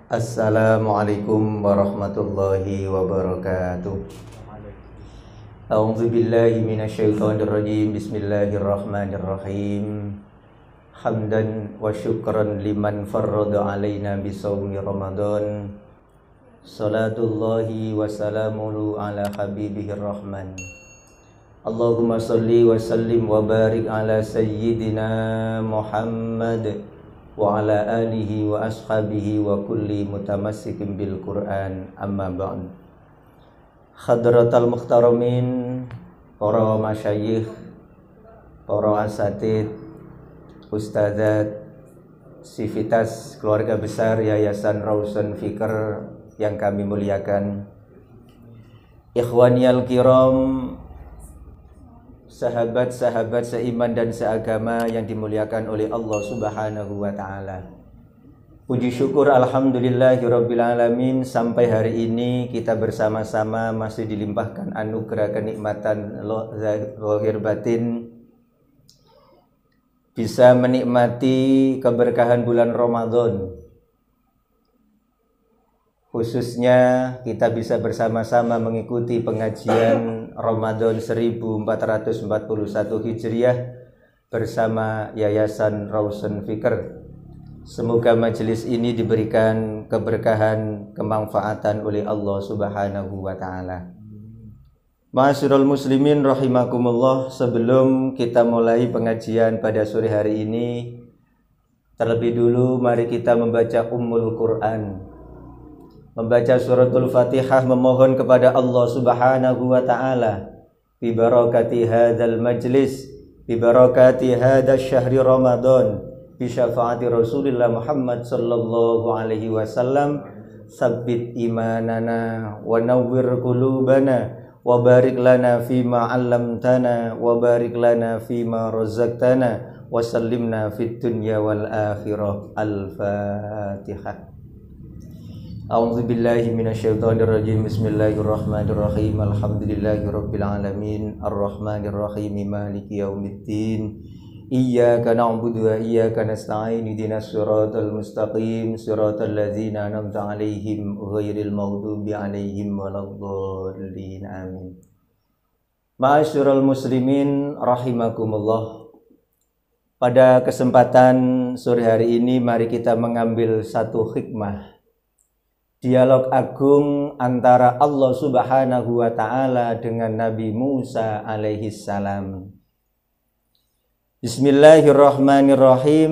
Assalamualaikum warahmatullahi wabarakatuh. A'udzu billahi minasyaitonir rajim. Bismillahirrahmanirrahim. Hamdan wa syukran liman farrada alaina bisawmi Ramadan. Salatullahi wa salamuhu ala habibihir rahman. Allahumma salli wa sallim wa barik ala sayyidina Muhammad wa ala alihi wa ashabihi wa kulli mutamassikin bil Qur'an, amma ba'd. Hadratal muhtaramin, para masyayikh, para asatid, ustadzat, sivitas keluarga besar Yayasan Rawsun Fikr yang kami muliakan, ikhwaniyal kiram, sahabat-sahabat seiman dan seagama yang dimuliakan oleh Allah Subhanahu wa ta'ala. Puji syukur alhamdulillahirabbil alamin, sampai hari ini kita bersama-sama masih dilimpahkan anugerah kenikmatan zahir batin, bisa menikmati keberkahan bulan Ramadan. Khususnya kita bisa bersama-sama mengikuti pengajian Ramadan 1441 Hijriah bersama Yayasan Rawsun Fikr. Semoga majelis ini diberikan keberkahan, kemanfaatan oleh Allah Subhanahu wa ta'ala. Ma'asyiral muslimin rahimakumullah, sebelum kita mulai pengajian pada sore hari ini, terlebih dulu mari kita membaca Ummul Quran, membaca suratul Fatihah, memohon kepada Allah Subhanahu wa ta'ala bi barakati hadzal majlis, bi barakati hadzal syahri Ramadan, bi syafaati Rasulillah Muhammad sallallahu alaihi wasallam, sabbit imanana wa nawwir qulubana wa barik lana fima 'allamtana wa barik lana fima razaqtana wa sallimna fid dunya wal akhirah. Al-Fatihah. A'udzu billahi minasyaitonir rajim. Bismillahirrahmanirrahim. Alhamdulillahirabbil alamin, arrahmanir rahim, maliki yaumiddin. Iyyaka na'budu wa iyyaka nasta'in. Ihdinas siratal mustaqim, siratal ladzina an'amta 'alaihim ghairil maghdubi 'alaihim waladdallin. Amin. Ma'asyiral muslimin rahimakumullah. Pada kesempatan sore hari ini mari kita mengambil satu hikmah, dialog agung antara Allah Subhanahu wa ta'ala dengan Nabi Musa alaihi salam. Bismillahirrahmanirrahim.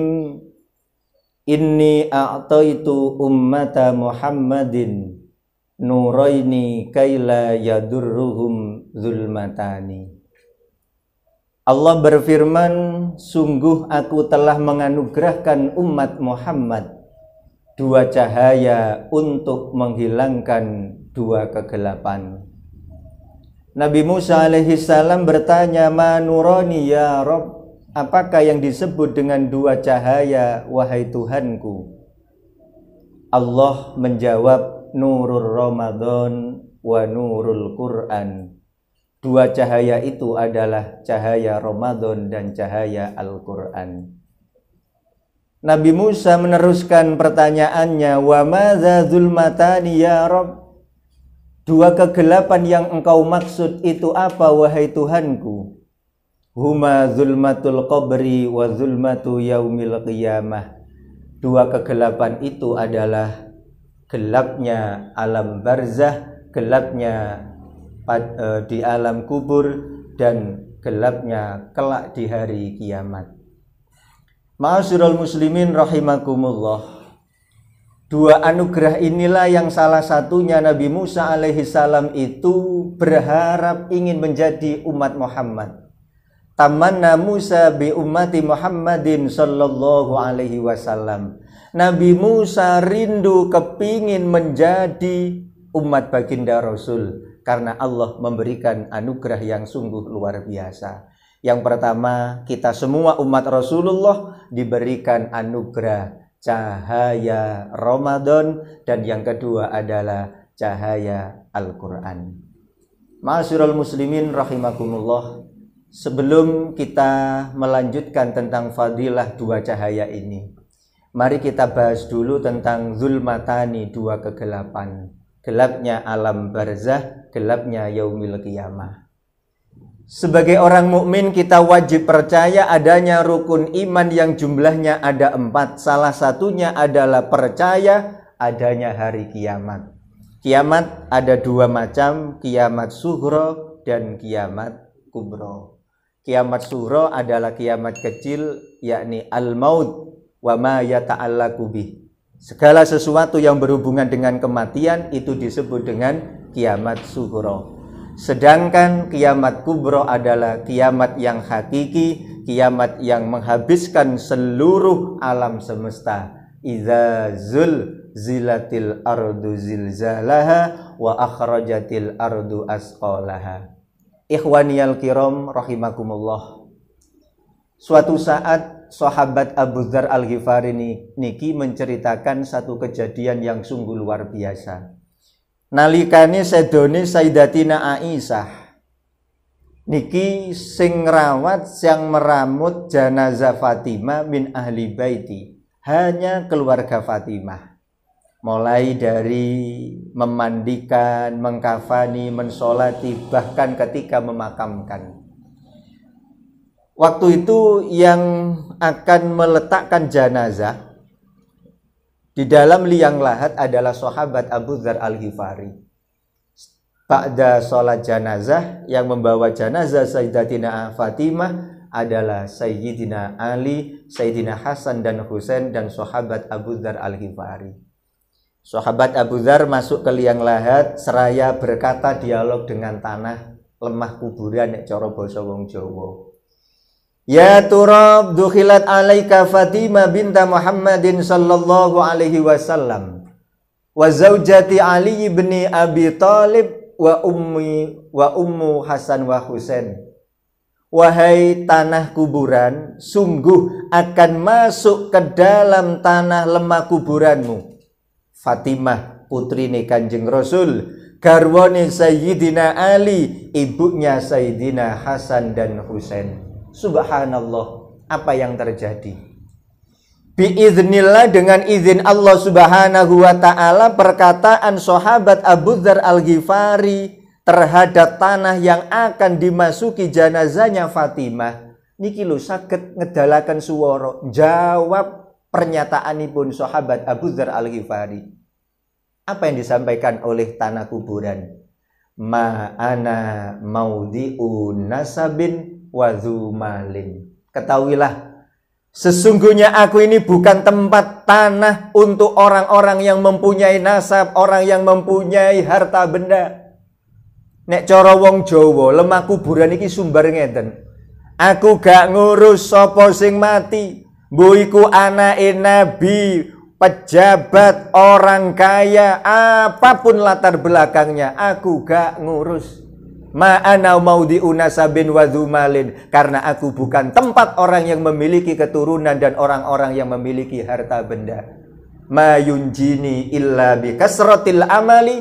Inni a'taitu ummata Muhammadin nuraini kaila yadurruhum zulmatani. Allah berfirman, sungguh aku telah menganugerahkan umat Muhammad dua cahaya untuk menghilangkan dua kegelapan. Nabi Musa alaihi salam bertanya, "Ma nurani ya Rabb?" Apakah yang disebut dengan dua cahaya, wahai Tuhanku? Allah menjawab, nurul Ramadan wa nurul Quran. Dua cahaya itu adalah cahaya Ramadan dan cahaya Al-Quran. Nabi Musa meneruskan pertanyaannya, wa madza zulmatani ya Rabb? Dua kegelapan yang engkau maksud itu apa, wahai Tuhanku? Huma zulmatul qabri wa zulmatu yaumil qiyamah. Dua kegelapan itu adalah gelapnya alam barzah, gelapnya di alam kubur, dan gelapnya kelak di hari kiamat. Ma'asyiral muslimin rahimakumullah. Dua anugerah inilah yang salah satunya Nabi Musa alaihi salam itu berharap ingin menjadi umat Muhammad. Tamanna Musa bi ummati Muhammadin sallallahu alaihi wasallam. Nabi Musa rindu kepingin menjadi umat baginda Rasul karena Allah memberikan anugerah yang sungguh luar biasa. Yang pertama, kita semua umat Rasulullah diberikan anugerah cahaya Ramadan, dan yang kedua adalah cahaya Al-Quran. Ma'asyiral muslimin rahimakumullah. Sebelum kita melanjutkan tentang fadilah dua cahaya ini, Mari kita bahas dulu tentang zulmatani, dua kegelapan. Gelapnya alam barzah, gelapnya yaumil qiyamah. Sebagai orang mukmin kita wajib percaya adanya rukun iman yang jumlahnya ada 4. Salah satunya adalah percaya adanya hari kiamat. Kiamat ada 2 macam, kiamat sughra dan kiamat kubra. Kiamat sughra adalah kiamat kecil, yakni al-maut wa ma yata'allaqu bih. Segala sesuatu yang berhubungan dengan kematian itu disebut dengan kiamat sughra. Sedangkan kiamat kubro adalah kiamat yang hakiki, kiamat yang menghabiskan seluruh alam semesta. Idza zulzilatil ardu zilzalaha wa akhrajatil ardu asqalaha. Ikhwaniyal kiram rahimakumullah. Suatu saat sahabat Abu Dzar Al-Ghifari niki menceritakan satu kejadian yang sungguh luar biasa. Nalikane sedone Sayyidatina Aisyah niki sing rawat yang meramut jenazah Fatimah min ahli baiti, hanya keluarga Fatimah. Mulai dari memandikan, mengkafani, mensolati, bahkan ketika memakamkan. Waktu itu yang akan meletakkan jenazah di dalam liang lahat adalah sahabat Abu Dzar Al-Ghifari. Ba'da sholat janazah, yang membawa janazah Sayyidatina Fatimah adalah Sayyidina Ali, Sayyidina Hasan dan Husain dan sahabat Abu Dzar Al-Ghifari. Sahabat Abu Dzar masuk ke liang lahat seraya berkata dialog dengan tanah, lemah kuburan nek cara basa wong Jawa. Ya turab dukhilat alaika Fatimah binta Muhammadin sallallahu alaihi wasallam wa zaujati Ali bin Abi Thalib wa ummu Hasan wa Husain. Wahai tanah kuburan, sungguh akan masuk ke dalam tanah lemah kuburanmu Fatimah putrine Kanjeng Rasul, garwane Sayyidina Ali, ibunya Sayyidina Hasan dan Husain. Subhanallah, apa yang terjadi? Biiznillah, dengan izin Allah subhanahu wa ta'ala, perkataan sahabat Abu Dzar Al-Ghifari terhadap tanah yang akan dimasuki jenazahnya Fatimah niki lho saged ngedalaken swara jawab pernyataanipun sahabat Abu Dzar Al-Ghifari. Apa yang disampaikan oleh tanah kuburan? Ma ana maudhi'un nasabin wazumalin. Ketahuilah, sesungguhnya aku ini bukan tempat tanah untuk orang-orang yang mempunyai nasab, orang yang mempunyai harta benda. Nek cara wong Jawa, lemah kuburan iki sumber ngeten. Aku gak ngurus sapa sing mati, mbuh iku anake nabi, pejabat, orang kaya, apapun latar belakangnya, aku gak ngurus. Ma'ana maudhi'un nasabin wa dzumalin, karena aku bukan tempat orang yang memiliki keturunan dan orang-orang yang memiliki harta benda. Ma yunjini illa bi kasratil amali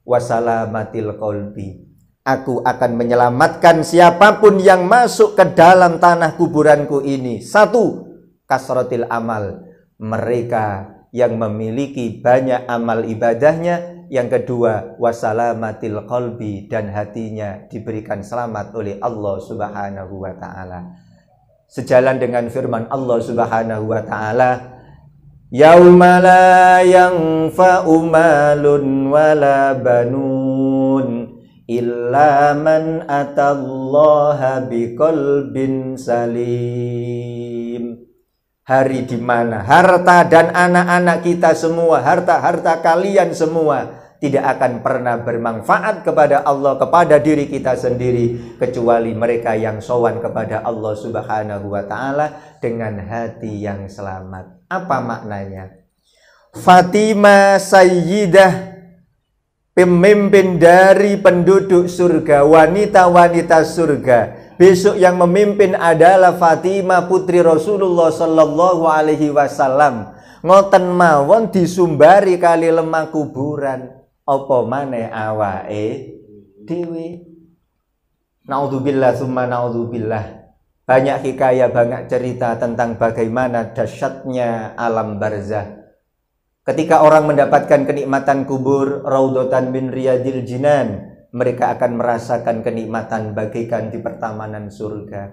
wa salamatil qalbi. Aku akan menyelamatkan siapapun yang masuk ke dalam tanah kuburanku ini. 1. Kasratil amal, mereka yang memiliki banyak amal ibadahnya. Yang kedua, wasalamatil qalbi, dan hatinya diberikan selamat oleh Allah subhanahu wa ta'ala. Sejalan dengan firman Allah subhanahu wa ta'ala, yauma la yanfa'u malun wala banun illa man atallaha biqalbin salim. Hari di mana harta dan anak-anak kita semua, harta-harta kalian semua tidak akan pernah bermanfaat kepada Allah, kepada diri kita sendiri, kecuali mereka yang sowan kepada Allah subhanahu wa ta'ala dengan hati yang selamat. Apa maknanya? Fatimah Sayyidah, pemimpin dari penduduk surga, wanita-wanita surga. Besok yang memimpin adalah Fatimah putri Rasulullah sallallahu alaihi wasallam. Ngoten mawon disumbari kali lemah kuburan. Apa maneh awake dhewe. Naudzubillah summa naudzubillah. Banyak hikayah, banyak cerita tentang bagaimana dahsyatnya alam barzah. Ketika orang mendapatkan kenikmatan kubur, raudhatan min riyadil jinan, mereka akan merasakan kenikmatan bagaikan di pertamanan surga.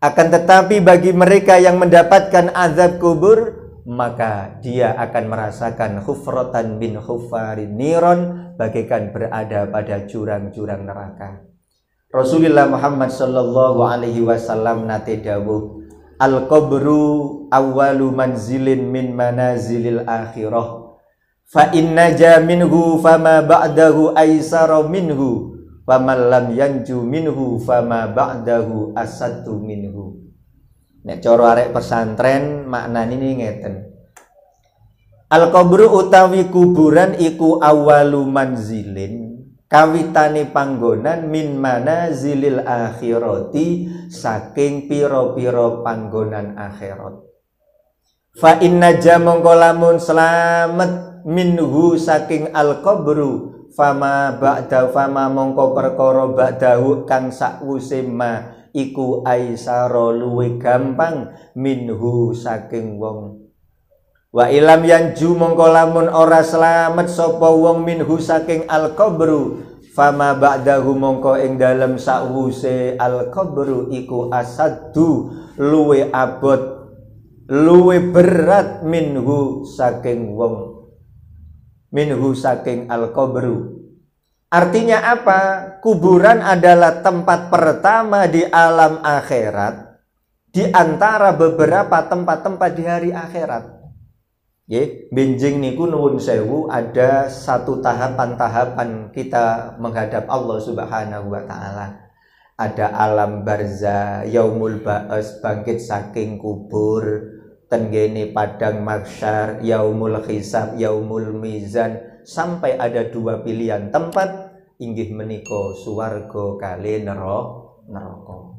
Akan tetapi bagi mereka yang mendapatkan azab kubur, maka dia akan merasakan hufratan min hufarin niron, bagaikan berada pada jurang-jurang neraka. Rasulullah Muhammad sallallahu alaihi wasallam nate dawuh, al-qabru awwalu manzilin min manazilil akhirah. Fa inna ja minhu fama ba'dahu aisara minhu, faman lam yanju minhu fama ba'dahu asaddu minhu. Nek cara arek pesantren maknane ini ngeten. Al-qabru utawi kuburan iku awalu manzilin, kawitane panggonan min manazilil akhirati, saking pira-pira panggonan akhirat. Fa inna jamongko lamun slamet minhu saking al-qabru, fama ba'da fama mongko perkara ba'dahu kang sakwuse ma iku aisara luwe gampang minhu saking wong. Wa ilam yanju mongko lamun ora slamet sapa wong minhu saking al-qabru, fama ba'dahu mongko ing dalem sakwuse al-qabru iku asaddu luwe abot, luwe berat minhu saking wong, minhu saking al-qabru. Artinya apa? Kuburan adalah tempat pertama di alam akhirat, di antara beberapa tempat-tempat di hari akhirat. Benjing niku nuwun sewu, ada satu tahapan-tahapan kita menghadap Allah Subhanahu wa taala. Ada alam barzah, yaumul ba'as, bangkit saking kubur, tenggene padang mahsyar, yaumul hisab, yaumul mizan, sampai ada dua pilihan tempat, inggih menika swarga kali neraka.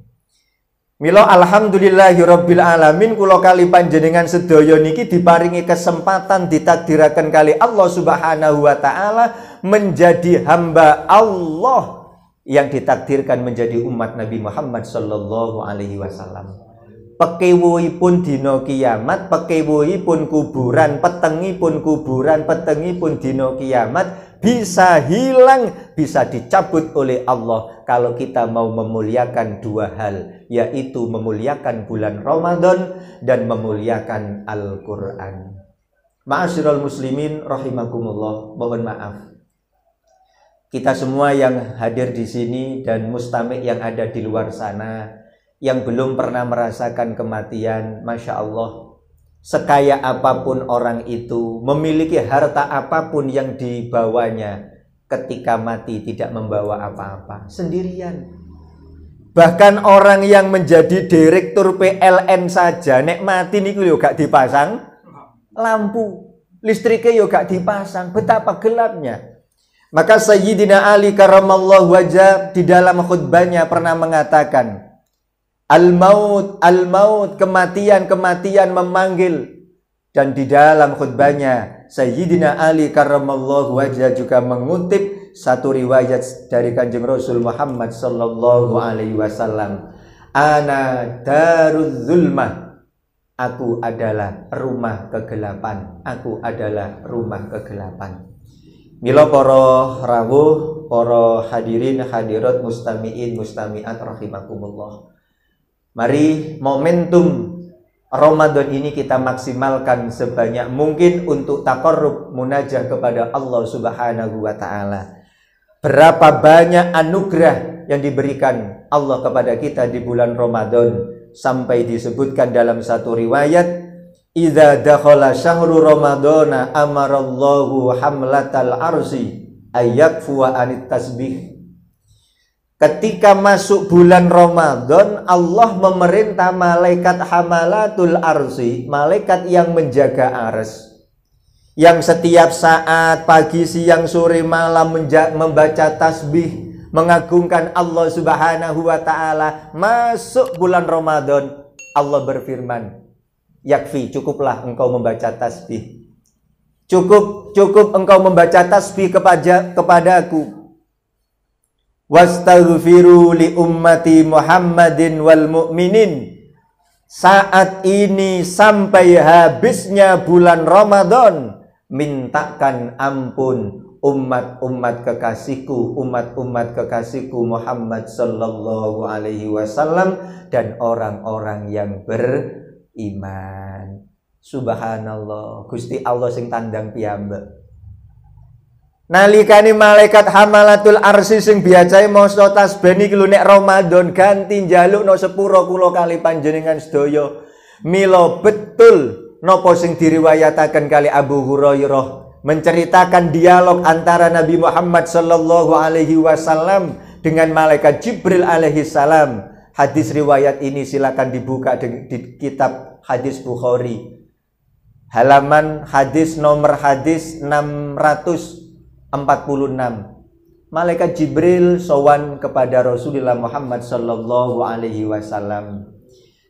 Mila alhamdulillahirabbil alamin, kula kali panjenengan sedaya niki diparingi kesempatan, ditakdiraken kali Allah Subhanahu wa taala menjadi hamba Allah yang ditakdirkan menjadi umat Nabi Muhammad sallallahu alaihi wasallam. Pekewuhipun dina kiamat, pekewuhipun kuburan, petengipun kuburan, petengipun dina kiamat bisa hilang, bisa dicabut oleh Allah kalau kita mau memuliakan dua hal, yaitu memuliakan bulan Ramadan dan memuliakan Al-Quran. Ma'asyiral muslimin rahimakumullah, mohon maaf, kita semua yang hadir di sini dan mustami' yang ada di luar sana yang belum pernah merasakan kematian, Masya Allah, sekaya apapun orang itu, memiliki harta apapun yang dibawanya, ketika mati tidak membawa apa-apa, sendirian. Bahkan orang yang menjadi direktur PLN saja, nek mati niku yo gak dipasang lampu, listriknya yo gak dipasang, betapa gelapnya. Maka Sayyidina Ali karramallahu wajah di dalam khutbahnya pernah mengatakan, al-maut, al-maut, kematian, kematian memanggil. Dan di dalam khutbahnya Sayyidina Ali karramallahu wajah juga mengutip satu riwayat dari Kanjeng Rasul Muhammad sallallahu alaihi wasallam, ana daruz zulmah, aku adalah rumah kegelapan, aku adalah rumah kegelapan. Mila para rawuh, para hadirin hadirat, mustami'in mustami'at rahimakumullah. Mari momentum Ramadan ini kita maksimalkan sebanyak mungkin untuk taqarrub munajah kepada Allah Subhanahu wa taala. Berapa banyak anugerah yang diberikan Allah kepada kita di bulan Ramadan, sampai disebutkan dalam satu riwayat, idza dakhala syahru ramadana amarallahu hamlatal arsi ayakfu anit tasbih. Ketika masuk bulan Ramadan, Allah memerintah malaikat hamalatul arsi, malaikat yang menjaga ars, yang setiap saat pagi, siang, sore, malam membaca tasbih, mengagungkan Allah Subhanahu wa taala. Masuk bulan Ramadan, Allah berfirman, yakfi, cukuplah engkau membaca tasbih. Cukup engkau membaca tasbih kepadaku. wastaghfiru li ummati Muhammadin wal mu'minin. Saat ini sampai habisnya bulan Ramadan, mintakan ampun umat-umat kekasihku, umat-umat kekasihku Muhammad sallallahu alaihi wasallam dan orang-orang yang beriman. Subhanallah, Gusti Allah sing tandang piyambak. Nalikane malaikat hamalatul arsy sing biasae maca tasbih niki lho nek Ramadan ganti njaluk no sepuro kula kali panjenengan sedaya. Mila betul napa sing diriwayataken kali Abu Hurairah menceritakan dialog antara Nabi Muhammad sallallahu alaihi wasallam dengan malaikat Jibril alaihi salam. Hadis riwayat ini silakan dibuka di kitab hadis Bukhari. Halaman hadis nomor hadis 646. Malaikat Jibril sowan kepada Rasulullah Muhammad sallallahu alaihi wasallam.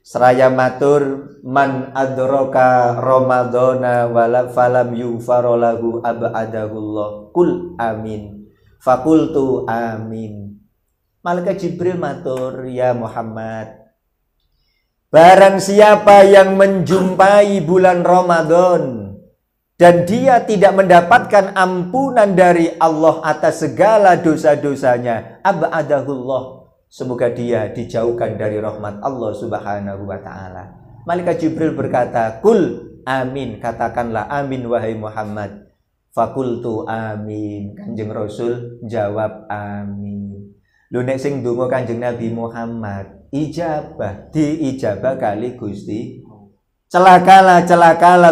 Seraya matur, man adraka ramadhana wala falam yughfar lahu abadahullah. Kul amin. Fakultu amin. Malaikat Jibril matur, ya Muhammad, barang siapa yang menjumpai bulan Ramadan dan dia tidak mendapatkan ampunan dari Allah atas segala dosa-dosanya, abadahullah, semoga dia dijauhkan dari rahmat Allah subhanahu wa ta'ala. Malaikat Jibril berkata, kul amin, katakanlah amin wahai Muhammad. Fakultu amin, Kanjeng Rasul jawab amin. Lu nek sing ndonga Kanjeng Nabi Muhammad ijabah, diijabah kali Gusti. Celakalah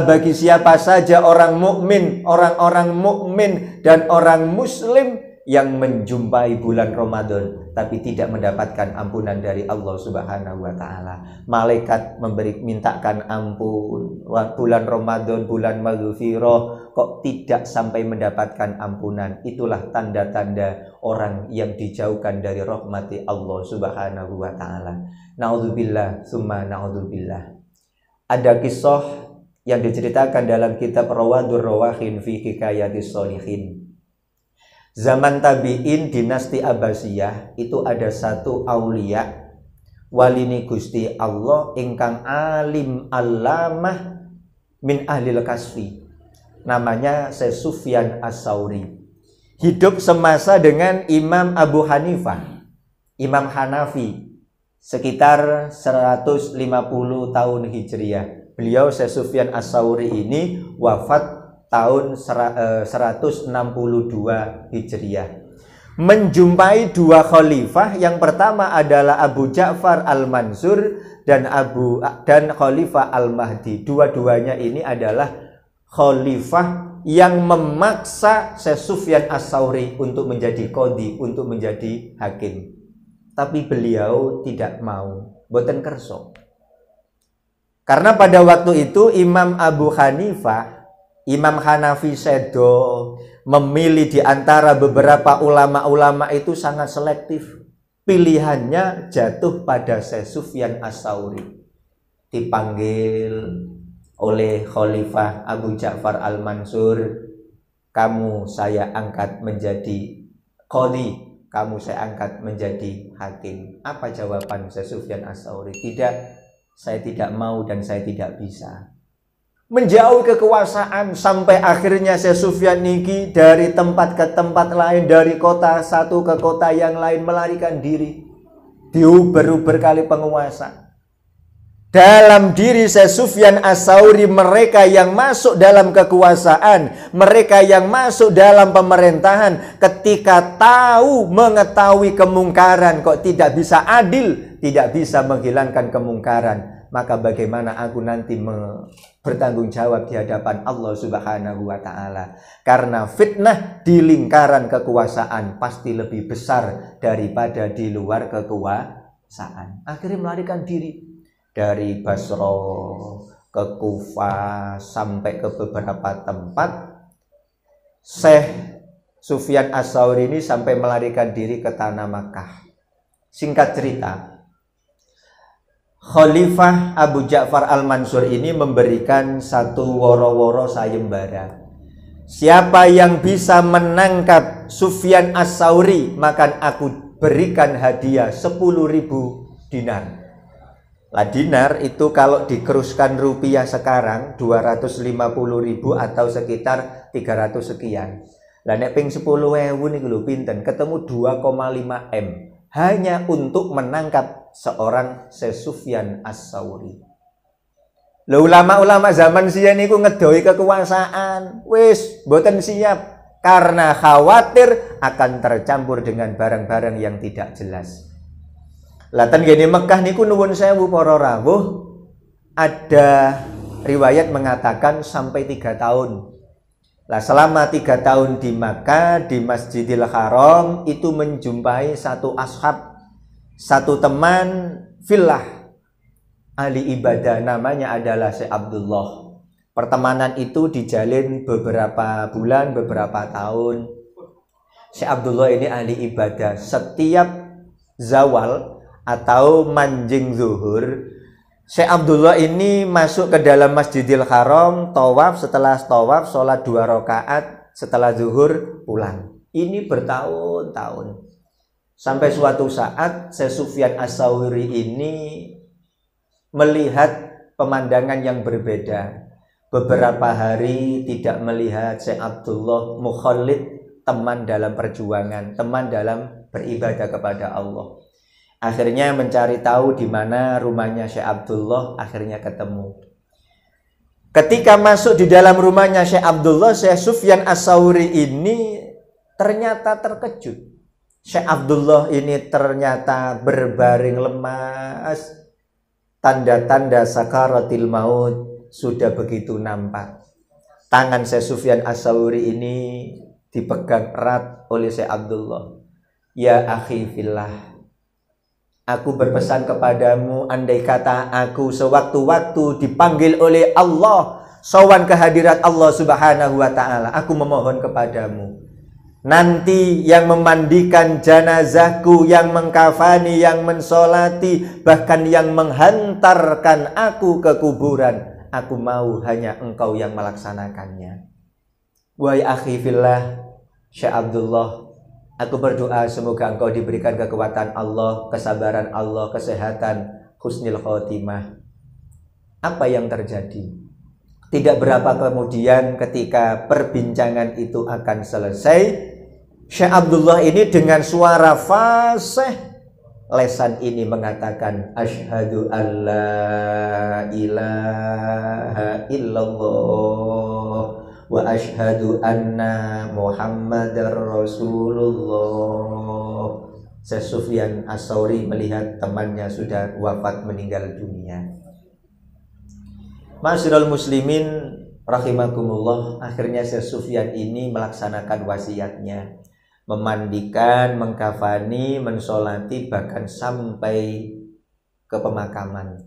bagi siapa saja orang mukmin, orang-orang mukmin dan orang muslim yang menjumpai bulan Ramadan tapi tidak mendapatkan ampunan dari Allah Subhanahu wa taala. Malaikat mintakan ampun. Bulan Ramadan, bulan maghfirah kok tidak sampai mendapatkan ampunan. Itulah tanda-tanda orang yang dijauhkan dari rahmati Allah Subhanahu wa taala. Naudzubillah summa naudzubillah. Ada kisah yang diceritakan dalam kitab Rawadur Rawahin fi Hikayatis Sholihin. Zaman tabi'in dinasti Abbasiyah itu ada satu aulia walini Gusti Allah ingkang alim alamah min ahlil kasfi. Namanya Syekh Sufyan As-Tsauri. Hidup semasa dengan Imam Abu Hanifah, Imam Hanafi, sekitar 150 tahun Hijriah. Beliau Syekh Sufyan As-Tsauri ini wafat tahun 162 Hijriah. Menjumpai dua khalifah, yang pertama adalah Abu Ja'far Al-Mansur dan Khalifah Al-Mahdi. Dua-duanya ini adalah khalifah yang memaksa Syekh Sufyan As-Tsauri untuk menjadi qadhi, untuk menjadi hakim. Tapi beliau tidak mau, boten kerso. Karena pada waktu itu Imam Abu Hanifah, Imam Hanafi sedo, memilih di antara beberapa ulama-ulama itu sangat selektif. Pilihannya jatuh pada Syekh Sufyan As-Tsauri. Dipanggil oleh Khalifah Abu Ja'far Al-Mansur, kamu saya angkat menjadi qadhi, kamu saya angkat menjadi hakim. Apa jawaban Syekh Sufyan As-Tsauri? Tidak, saya tidak mau dan saya tidak bisa. Menjauh kekuasaan sampai akhirnya Syekh Sufyan niki dari tempat ke tempat lain, dari kota satu ke kota yang lain, melarikan diri. Diuber-uber kali penguasa. Dalam diri Syekh Sufyan As-Tsauri, mereka yang masuk dalam kekuasaan, mereka yang masuk dalam pemerintahan, ketika mengetahui kemungkaran kok tidak bisa adil, tidak bisa menghilangkan kemungkaran, maka bagaimana aku nanti bertanggung jawab di hadapan Allah Subhanahu wa taala? Karena fitnah di lingkaran kekuasaan pasti lebih besar daripada di luar kekuasaan. Akhirnya melarikan diri. Dari Basra ke Kufah sampai ke beberapa tempat. Syekh Sufyan As-Tsauri ini sampai melarikan diri ke tanah Makkah. Singkat cerita, Khalifah Abu Ja'far Al-Mansur ini memberikan satu woro-woro sayembara. Siapa yang bisa menangkap Sufyan As-Tsauri, maka aku berikan hadiah 10.000 dinar. Lah dinar itu kalau dikeruskan rupiah sekarang 250.000 atau sekitar 300 sekian. Lah nek ping 10.000 niku lho pinten? Ketemu 2,5 M hanya untuk menangkap seorang Sufyan Ats-Tsauri. Lho ulama-ulama zaman siyen niku ngedoi kekuasaan, wis mboten siap karena khawatir akan tercampur dengan barang-barang yang tidak jelas. Latan gini Mekah niku nuwun sewu para rawuh, ada riwayat mengatakan sampai 3 tahun. Lah selama 3 tahun di Makkah, di Masjidil Haram itu menjumpai satu ashab, satu teman fillah ahli ibadah, namanya adalah Syekh Abdullah. Pertemanan itu dijalin beberapa bulan, beberapa tahun. Syekh Abdullah ini ahli ibadah. Setiap zawal atau manjing zuhur, Syekh Abdullah ini masuk ke dalam Masjidil Haram, tawaf, setelah tawaf sholat 2 rakaat, setelah zuhur pulang. Ini bertahun-tahun. Sampai suatu saat Syekh Sufyan Ats-Tsauri ini melihat pemandangan yang berbeda. Beberapa hari tidak melihat Syekh Abdullah Mukhalid, teman dalam perjuangan, teman dalam beribadah kepada Allah. Akhirnya mencari tahu di mana rumahnya Syekh Abdullah, akhirnya ketemu. Ketika masuk di dalam rumahnya Syekh Abdullah, Syekh Sufyan Ats-Tsauri ini ternyata terkejut. Syekh Abdullah ini ternyata berbaring lemas. Tanda-tanda sakaratil maut sudah begitu nampak. Tangan Syekh Sufyan Ats-Tsauri ini dipegang erat oleh Syekh Abdullah. Ya akhi fillah, aku berpesan kepadamu, andai kata aku sewaktu-waktu dipanggil oleh Allah, sowan kehadirat Allah Subhanahu wa ta'ala, aku memohon kepadamu, nanti yang memandikan jenazahku, yang mengkafani, yang mensolati, bahkan yang menghantarkan aku ke kuburan, aku mau hanya engkau yang melaksanakannya. Wahai akhi fillah, Syekh Abdullah, aku berdoa semoga engkau diberikan kekuatan Allah, kesabaran Allah, kesehatan, husnul khotimah. Apa yang terjadi? Tidak berapa kemudian ketika perbincangan itu akan selesai, Syekh Abdullah ini dengan suara fasih lesan ini mengatakan, asyhadu alla ilaha illallah wa asyhadu anna Muhammadar Rasulullah. Syekh Sufyan Ats-Tsauri melihat temannya sudah wafat, meninggal dunia. Ma'asyiral muslimin rahimakumullah, akhirnya Syekh Sufyan ini melaksanakan wasiatnya, memandikan, mengkafani, mensolati, bahkan sampai ke pemakaman.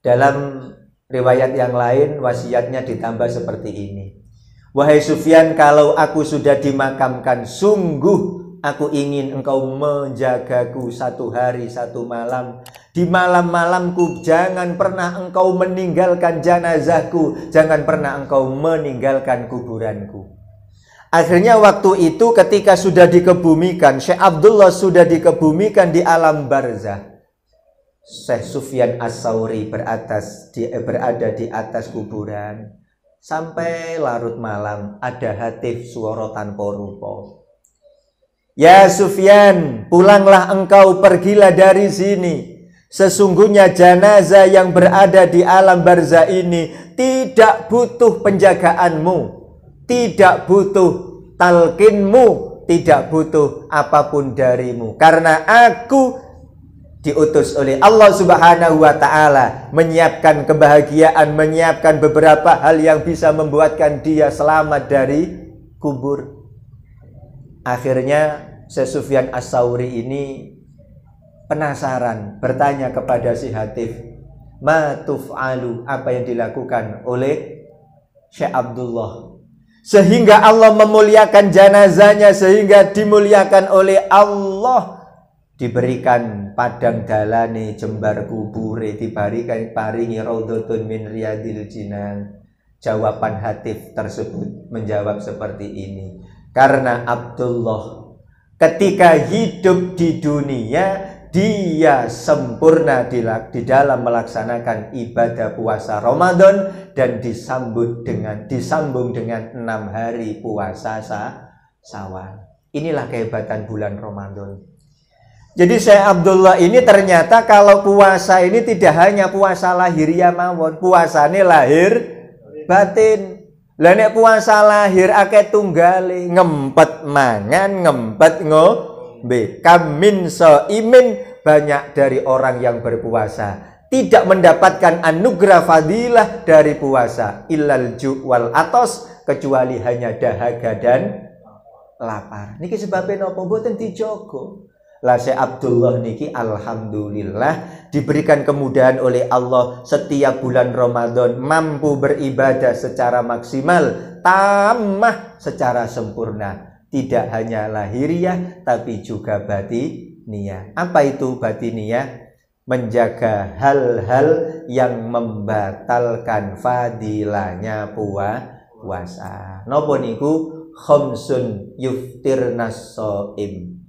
Dalam riwayat yang lain wasiatnya ditambah seperti ini. Wahai Sufyan, kalau aku sudah dimakamkan, sungguh aku ingin engkau menjagaku 1 hari 1 malam. Di malam-malamku jangan pernah engkau meninggalkan jenazahku, jangan pernah engkau meninggalkan kuburanku. Akhirnya waktu itu ketika sudah dikebumikan, Syekh Abdullah sudah dikebumikan di alam barzah, Syekh Sufyan Ats-Tsauri berada di atas kuburan. Sampai larut malam ada hatif suara tanpa rupa. Ya Sufyan, pulanglah engkau, pergilah dari sini. Sesungguhnya jenazah yang berada di alam barzah ini tidak butuh penjagaanmu, tidak butuh talqinmu, tidak butuh apapun darimu. Karena aku diutus oleh Allah Subhanahu wa ta'ala menyiapkan kebahagiaan, menyiapkan beberapa hal yang bisa membuatkan dia selamat dari kubur. Akhirnya Syekh Sufyan Ats-Tsauri ini penasaran, bertanya kepada si hatif, ma tuf'alu, apa yang dilakukan oleh Syekh Abdullah sehingga Allah memuliakan jenazahnya, sehingga dimuliakan oleh Allah, diberikan padang dalane jembar kubure, diberikan paringi raudhatun min riyadil jinan. Jawaban hatif tersebut menjawab seperti ini, karena Abdullah Ketika hidup di dunia, dia sempurna di dalam melaksanakan ibadah puasa Ramadan dan disambung dengan 6 hari puasa Syawal. Inilah kehebatan bulan Ramadan. Jadi Syekh Abdullah ini ternyata kalau puasa ini tidak hanya puasa lahiriah mawon, puasane lahir batin. Lah nek puasa lahir akeh tunggale, ngempet mangan, ngempet ngombe. Kamin shaimin, banyak dari orang yang berpuasa tidak mendapatkan anugerah fadilah dari puasa, illal ju' wal atos, kecuali hanya dahaga dan lapar. Niki sebabnya napa mboten dijogo. Lah Syekh Abdullah niki alhamdulillah diberikan kemudahan oleh Allah, setiap bulan Ramadan mampu beribadah secara maksimal, tamah secara sempurna, tidak hanya lahiriah tapi juga batiniyah. Apa itu batiniyah? Menjaga hal-hal yang membatalkan fadilahnya puasa. Napa niku? Khamsun yuftirnas shaim.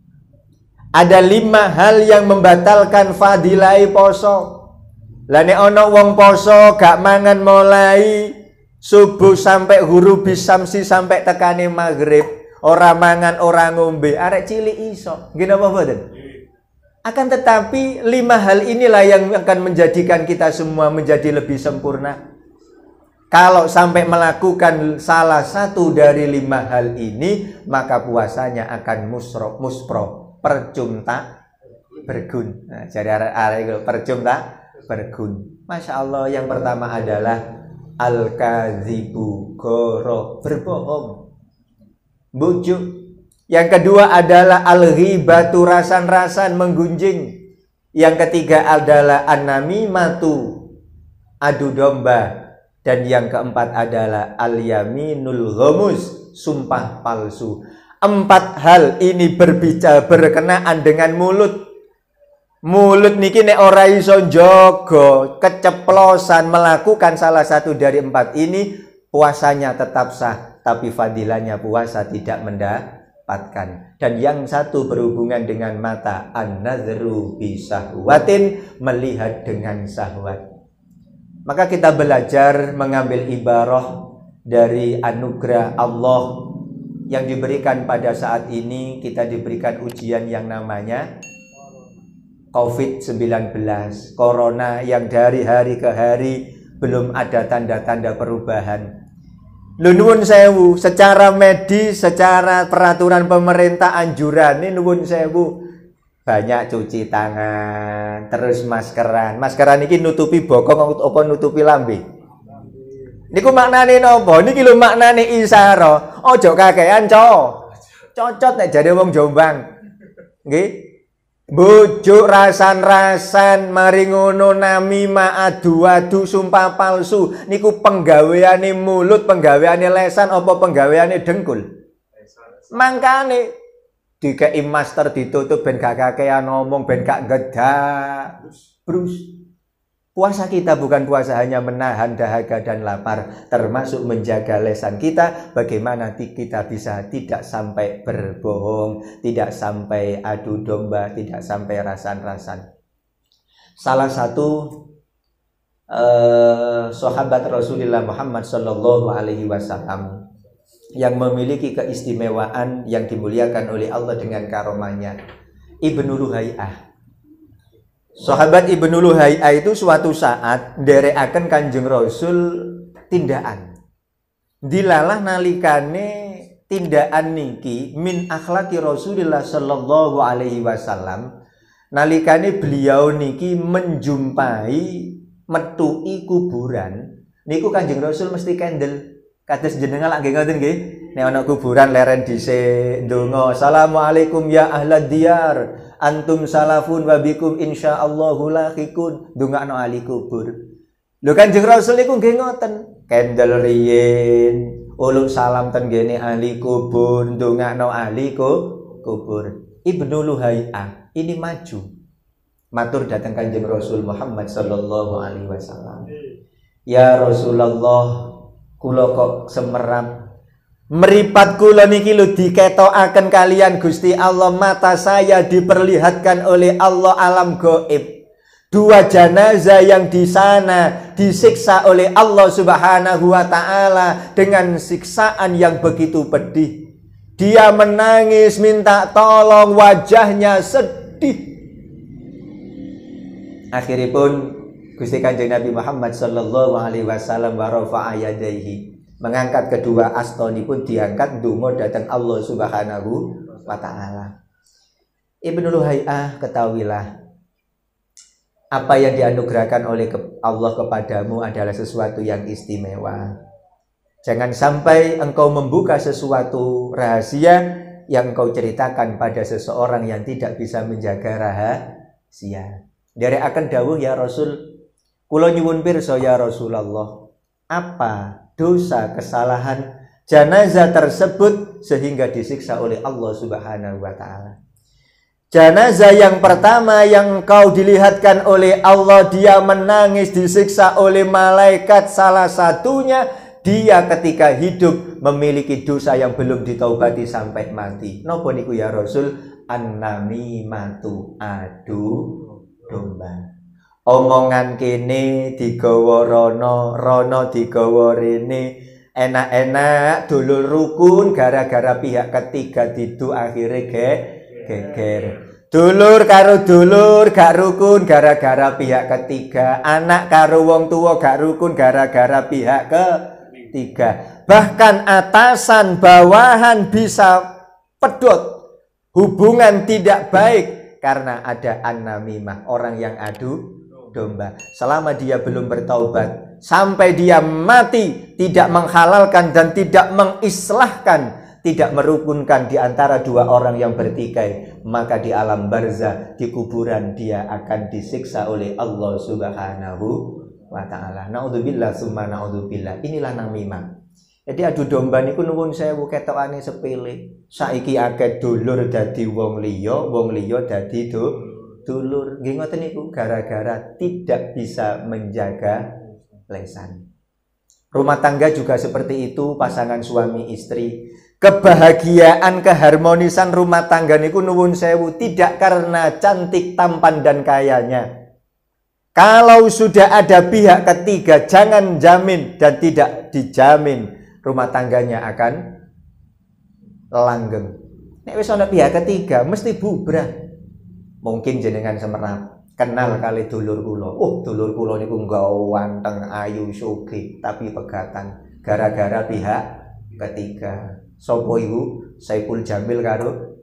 Ada 5 hal yang membatalkan fadilai poso. Lah nek ana wong poso gak mangan mulai subuh sampai hurubis samsi sampai tekane maghrib, ora mangan ora ngombe, arek cilik iso. Nggih napa mboten? Akan tetapi 5 hal inilah yang akan menjadikan kita semua menjadi lebih sempurna. Kalau sampai melakukan salah satu dari 5 hal ini, maka puasanya akan muspro. Percum tak bergun. Nah, jadi arek percum tak bergun. Masya Allah, yang pertama adalah al-kadzibu, goro, berbohong, bujuk. Yang kedua adalah al-ghibatu, rasan-rasan, menggunjing. Yang ketiga adalah an-namimatu, adu domba. Dan yang keempat adalah al-yaminul ghamus, sumpah palsu. 4 hal ini berbicara berkenaan dengan mulut. Mulut niki nek ora iso njaga, keceplosan melakukan salah satu dari 4 ini, puasanya tetap sah, tapi fadilahnya puasa tidak mendapatkan. Dan yang satu berhubungan dengan mata, an-nazru bisahwatin, melihat dengan syahwat. Maka kita belajar mengambil ibarah dari anugerah Allah yang diberikan pada saat ini. Kita diberikan ujian yang namanya COVID-19, Corona, yang dari hari ke hari belum ada tanda-tanda perubahan. Nuwun sewu, secara medis, secara peraturan pemerintah anjuran ini nuwun sewu, banyak cuci tangan, terus maskeran. Maskeran ini nutupi bokong apa nutupi lambe? Niku maknane napa? Niki lho maknane isyara. Ojo kakean, cocot nek jare wong Jombang. Nggih. Bujuk rasan-rasan, mari ngono namimah, adu-adu, sumpah palsu. Niku penggaweane mulut, penggaweane lesan apa penggaweane dengkul? Mangkane dikei master ditutup ben gak kakean ngomong, ben gak gedak. Brus. Puasa kita bukan puasa hanya menahan dahaga dan lapar, termasuk menjaga lesan kita. Bagaimana kita bisa tidak sampai berbohong, tidak sampai adu domba, tidak sampai rasan-rasan. Salah satu sahabat Rasulullah Muhammad Sallallahu Alaihi Wasallam yang memiliki keistimewaan yang dimuliakan oleh Allah dengan karomahnya, Ibnu Luhai'ah. Sahabat Ibnu Luhai'ah itu suatu saat nderekaken Kanjeng Rasul tindakan. Dilalah nalikane tindakan niki min akhlaki Rasulullah sallallahu alaihi wasallam. Nalikane beliau niki menjumpai metui kuburan, niku Kanjeng Rasul mesti kendel. Kados jenengan lak nggih ngoten nggih. Nek ana kuburan leren dhisik ndonga, "Assalamualaikum ya ahlad diyar. Antum salafun wa bikum insyaallahu lahiqun." Ndongakno ahli kubur. Lho Kanjeng Rasul niku nggih ngoten. Kendel riyin, uluk salam ten ngene ahli kubur, ndongakno ahli kubur. Ibnu Luhai'ah ini maju. Matur datang Kanjeng Rasul Muhammad sallallahu alaihi wasallam. Ya Rasulullah, kula kok semerap Meripat kula niki lho diketokaken kalian Gusti Allah, mata saya diperlihatkan oleh Allah alam gaib. Dua jenazah yang di sana disiksa oleh Allah Subhanahu wa taala dengan siksaan yang begitu pedih. Dia menangis minta tolong, wajahnya sedih. Akhiripun Gusti Kanjeng Nabi Muhammad sallallahu alaihi wasallam wa rafa'a yadayhi, mengangkat kedua astoni pun diangkat ndonga dhateng Allah Subhanahu wa taala. Ibnu Luhai'ah, ketahuilah apa yang dianugerahkan oleh Allah kepadamu adalah sesuatu yang istimewa. Jangan sampai engkau membuka sesuatu rahasia yang engkau ceritakan pada seseorang yang tidak bisa menjaga rahasia. Dari akan dawuh ya Rasul, kula nyuwun pirsa ya Rasulullah, apa dosa kesalahan jenazah tersebut sehingga disiksa oleh Allah Subhanahu wa taala? Jenazah yang pertama yang engkau dilihatkan oleh Allah, dia menangis disiksa oleh malaikat. Salah satunya dia ketika hidup memiliki dosa yang belum ditaubati sampai mati. Napa niku ya Rasul? An-namimatu, adu domba. Omongan kene digawa rono, rono digawa rene. Enak-enak dulur rukun gara-gara pihak ketiga didu akhirnya geger. Dulur karo dulur gak rukun gara-gara pihak ketiga. Anak karo wong tua gak rukun gara-gara pihak ketiga. Bahkan atasan bawahan bisa pedot, hubungan tidak baik karena ada an-namimah, orang yang adu domba. Selama dia belum bertaubat, sampai dia mati tidak menghalalkan dan tidak mengislahkan, tidak merukunkan di antara dua orang yang bertikai, maka di alam barzah, di kuburan dia akan disiksa oleh Allah Subhanahu wa taala. Naudzubillah summa naudzubillah. Inilah namimah. Jadi adu domba niku nuwun sewu ketokane sepele. Saiki akeh dulur dadi wong liya dadi dulur. Nggih ngoten niku gara-gara tidak bisa menjaga lesan. Rumah tangga juga seperti itu, pasangan suami istri. Kebahagiaan, keharmonisan rumah tangga niku nuwun sewu tidak karena cantik, tampan dan kayanya. Kalau sudah ada pihak ketiga, jangan jamin dan tidak dijamin rumah tangganya akan langgeng. Nek wis ana pihak ketiga mesti bubrah. Mungkin jenengan semerap kenal kali dulur kula. Oh, dulur kula niku ganteng, ayu, sugih, tapi pegatan gara-gara pihak ketiga. Sopo iku? Saiful Jamil karo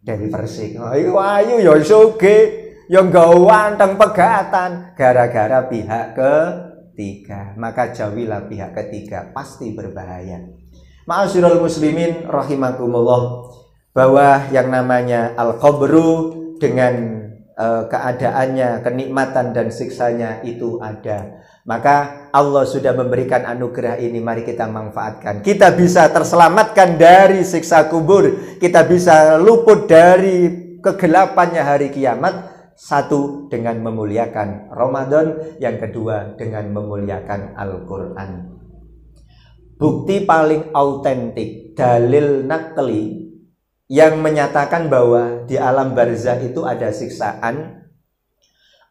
Dewi Persik. Iku ayu ya sugih, ya ganteng pegatan gara-gara pihak ketiga. Maka jauhilah pihak ketiga, pasti berbahaya. Ma'asyiral muslimin rahimakumullah, bahwa yang namanya al-qabru dengan keadaannya, kenikmatan dan siksanya itu ada. Maka Allah sudah memberikan anugerah ini, mari kita manfaatkan. Kita bisa terselamatkan dari siksa kubur, kita bisa luput dari kegelapannya hari kiamat. Satu, dengan memuliakan Ramadan, yang kedua dengan memuliakan Al-Quran. Bukti paling autentik, dalil nakli yang menyatakan bahwa di alam barzah itu ada siksaan.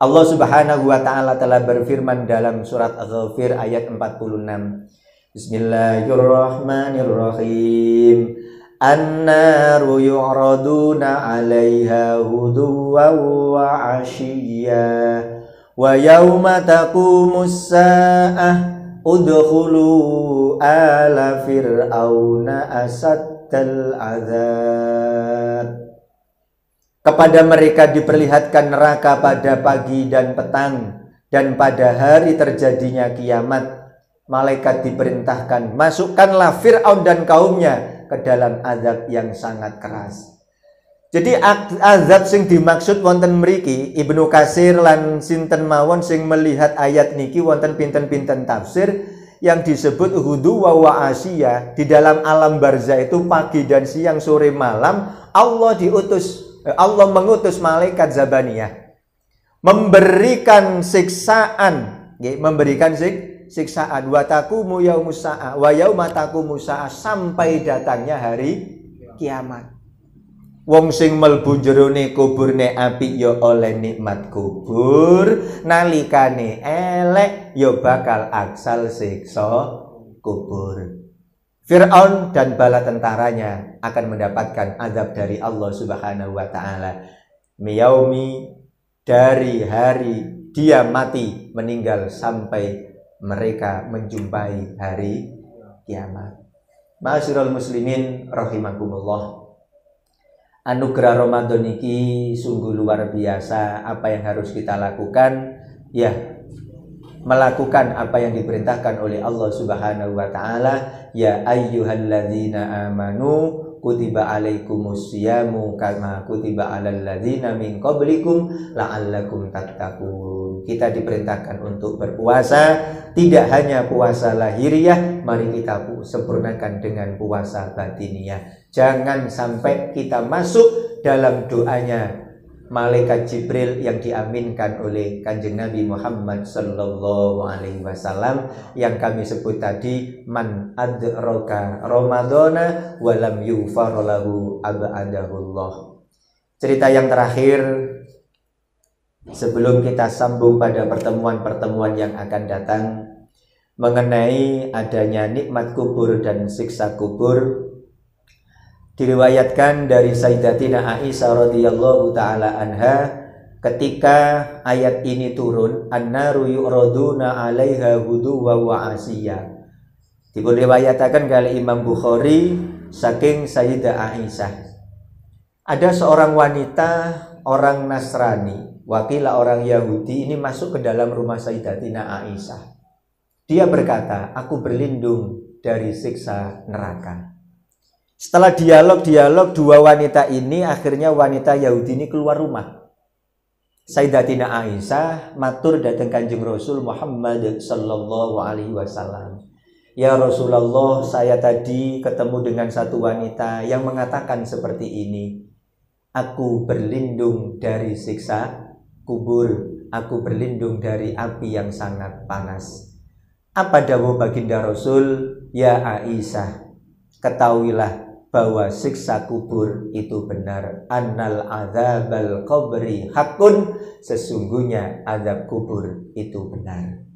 Allah Subhanahu wa taala telah berfirman dalam surat Al-Ghafir ayat 46. Bismillahirrahmanirrahim. An-naru yu'raduna 'alaiha huduwan wa 'ashiyya wa yauma taqumus saa'ah udkhulu ala fir'auna asaddal 'adzab. Kepada mereka diperlihatkan neraka pada pagi dan petang, dan pada hari terjadinya kiamat, malaikat diperintahkan, masukkanlah Fir'aun dan kaumnya ke dalam azab yang sangat keras. Jadi azab sing dimaksud wonten mriki, Ibnu Katsir lan sinten mawon sing melihat ayat niki wonten pinten-pinten tafsir yang disebut hudu wa asyiya. Di dalam alam barzah itu pagi dan siang, sore malam, Allah mengutus malaikat Zabaniyah memberikan siksaan, memberikan siksaan, wa taqumu yaumus sa'a wa yauma taqumu sa'a, sampai datangnya hari kiamat. Wong sing mlebu jerone kuburne apik ya oleh nikmat kubur, nalikane elek ya bakal aksal siksa kubur. Fir'aun dan bala tentaranya akan mendapatkan azab dari Allah Subhanahu wa taala. Miyaumi, dari hari dia mati meninggal sampai mereka menjumpai hari kiamat. Ma'asyiral muslimin rahimakumullah. Anugerah Ramadan ini sungguh luar biasa. Apa yang harus kita lakukan? Ya, melakukan apa yang diperintahkan oleh Allah Subhanahu wa taala. Ya ayyuhalladzina amanu kutiba alaikumusyamu kama kutiba alal ladzina min qablikum la'allakum tattaqun. Kita diperintahkan untuk berpuasa, tidak hanya puasa lahiriah, mari kita sempurnakan dengan puasa batiniah. Jangan sampai kita masuk dalam doanya malaikat Jibril yang diaminkan oleh Kanjeng Nabi Muhammad sallallahu alaihi wasallam yang kami sebut tadi, man adraka ramadhana wa lam yufar lahu abadahullah. Cerita yang terakhir sebelum kita sambung pada pertemuan-pertemuan yang akan datang mengenai adanya nikmat kubur dan siksa kubur. Diriwayatkan dari Sayyidatina Aisyah radhiyallahu taala anha, ketika ayat ini turun, an-naru yu'raduna 'alaiha ghuduwan wa 'ashiyya. Diriwayatkan oleh Imam Bukhari saking Sayyidah Aisyah. Ada seorang wanita, orang Nasrani, wakilah orang Yahudi, ini masuk ke dalam rumah Sayyidatina Aisyah. Dia berkata, aku berlindung dari siksa neraka. Setelah dialog dua wanita ini, akhirnya wanita Yahudi ini keluar rumah. Sayyidatina Aisyah matur datang Kanjeng Rasul Muhammad sallallahu alaihi wasallam. Ya Rasulullah, saya tadi ketemu dengan satu wanita yang mengatakan seperti ini. Aku berlindung dari siksa kubur, aku berlindung dari api yang sangat panas. Apa dawuh baginda Rasul? Ya Aisyah, ketahuilah bahwa siksa kubur itu benar. Annal adzabal qabri hakun, sesungguhnya azab kubur itu benar.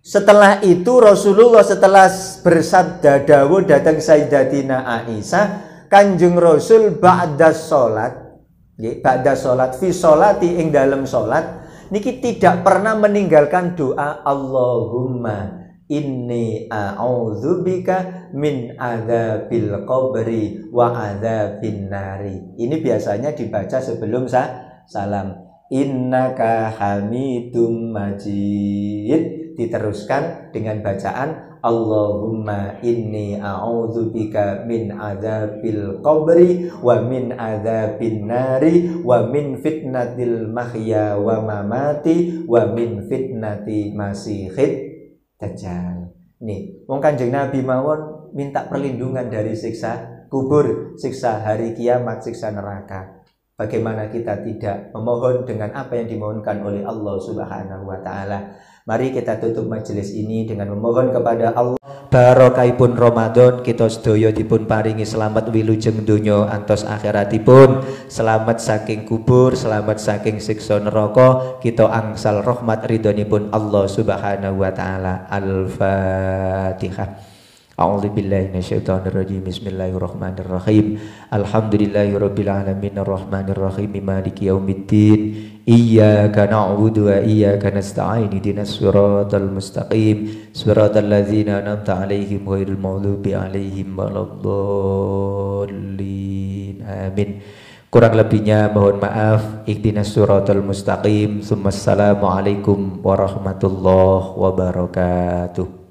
Setelah itu Rasulullah setelah bersabda dawuh datang Sayyidatina Aisyah, Kanjeng Rasul ba'da salat, ba'da salat fi sholati ing dalam salat niki tidak pernah meninggalkan doa Allahumma inni a'udzubika min adzabil qabri wa adzabin nari. Ini biasanya dibaca sebelum salam. Innaka hamidum majid. Diteruskan dengan bacaan Allahumma inni a'udzubika min adzabil qabri wa min adzabin nari wa min fitnatil mahya wa mamati wa min fitnati masihid Dajjal. Nih, wong Kanjeng Nabi mawon minta perlindungan dari siksa kubur, siksa hari kiamat, siksa neraka. Bagaimana kita tidak memohon dengan apa yang dimohonkan oleh Allah Subhanahu wa taala? Mari kita tutup majelis ini dengan memohon kepada Allah barokahipun Ramadan, kita sedaya dipun paringi selamat wilujeng donya antos akhiratipun, selamat saking kubur, selamat saking siksa neraka, kita angsal rahmat ridhonipun Allah Subhanahu wa taala. Al-Fatihah. A'udzubillahi minasyaitonirrajim. Bismillahirrahmanirrahim. Alhamdulillahirabbil alamin arrahmanir rahim maliki yaumiddin. Iyyaka na'budu wa iyyaka nasta'in. Ihdinas siratal mustaqim. Siratal ladzina an'amta 'alaihim ghairil maghdubi 'alaihim waladdallin. Amin. Kurang lebihnya mohon maaf. Ihdinas siratal mustaqim. Assalamualaikum warahmatullahi wabarakatuh.